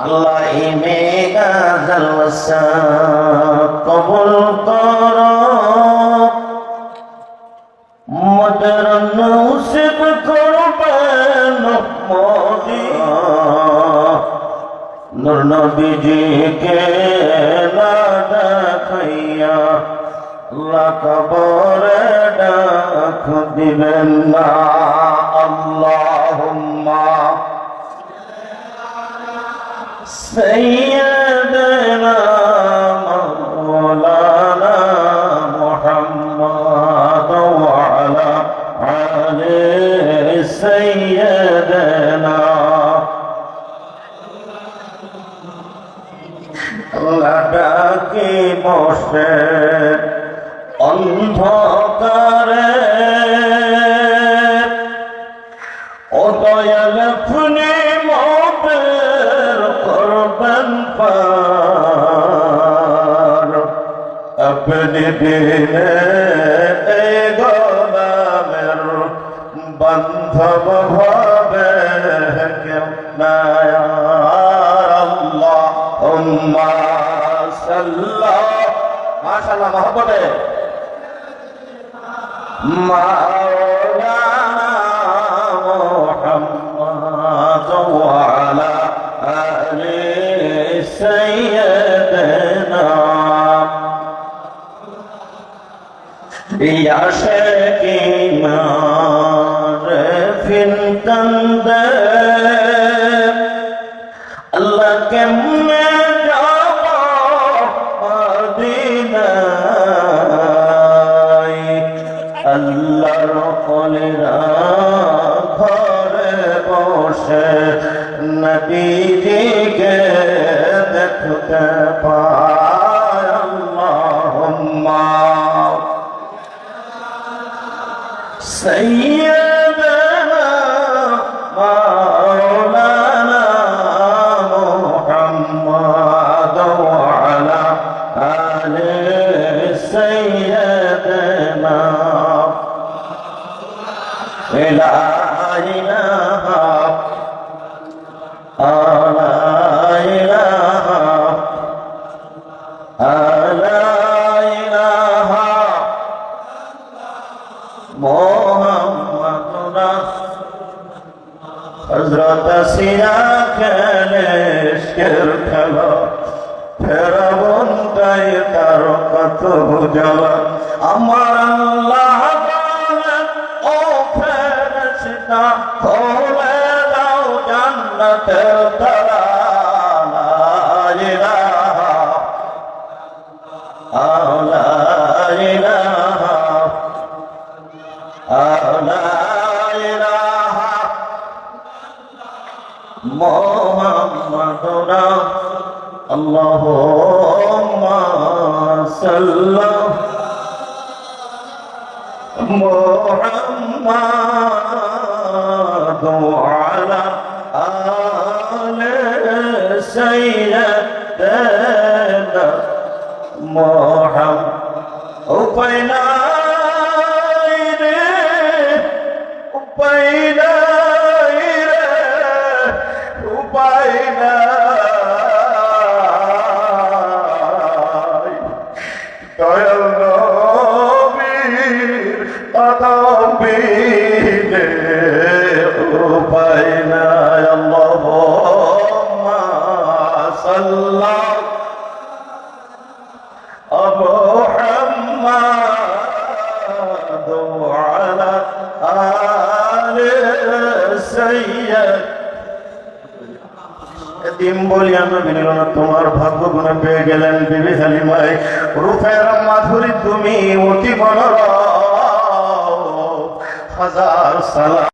আল্লাহ এই মেগা জালসা কবুল করো, মদর নসিব করবেন মোদি। নূর নবীজিকে না দেখাইয়া আল্লাহ কবরে ডাক দিবেন না। আল্লাহুম্মা সাইয়্যিদানা মাওলানা মুহাম্মদ ওয়া আলা আলি সাইয়্যিদানা। আল্লাহ ডাকে বসে অন্ধকারে, ও দয়াল আপনি মোদের করবেন পার। আপনি দিলে এই গোলামের বান্ধব ভাবে কেউ নাই। আল্লাহুম্মা সাল্লি মাশাআল্লাহ মহব্বতে মাওলানা মুহাম্মদ ওয়া আলা আলি সাইয়্যিদিনা। ইয়া শাকিনা রেফিন তন্দে আল্লাহ কেমনে যাব মদিনায়। আল্লাহর কলিরা ঘরে বসে নবীজিকে দেখতে পায়। আল্লাহুম্মা সাইয়্যিদানা মাওলানা মুহাম্মদ ওয়া আলা আলি সাইয়্যিদিনা। লা ইলাহা ইল্লাল্লাহ মুহাম্মাদুর হযরত সিয়া খেলে ইশকের খেলা, ফেরাউন তাই তার কত জ্বালা। আমার আল্লাহ বলেন ও ফেরেশতা খুলে দাও জান্নাতের তালা। লা ইলাহা মুহাম্মাদুর আল্লাহুম্মা সাল্লি মুহাম্মাদ আলা আলি সাইয়্যিদিনা মুহাম্মদ। উপায় নাই রে, উপায় নাই রে, উপায় নাই। দয়াল নবীর আদবিতে উপায় নাই। আল্লাহুম্মা সাল্লি মুহাম্মাদ ওয়া আলা আলি সাইয়্যিদিনা। এতিম বলিয়া নবী নিল না, তোমার ভাগ্য গুণে পেয়ে গেলেন বিবি হালিমায়। রূপের মাধুরী তুমি অতি মনোরম, হাজার সালাম।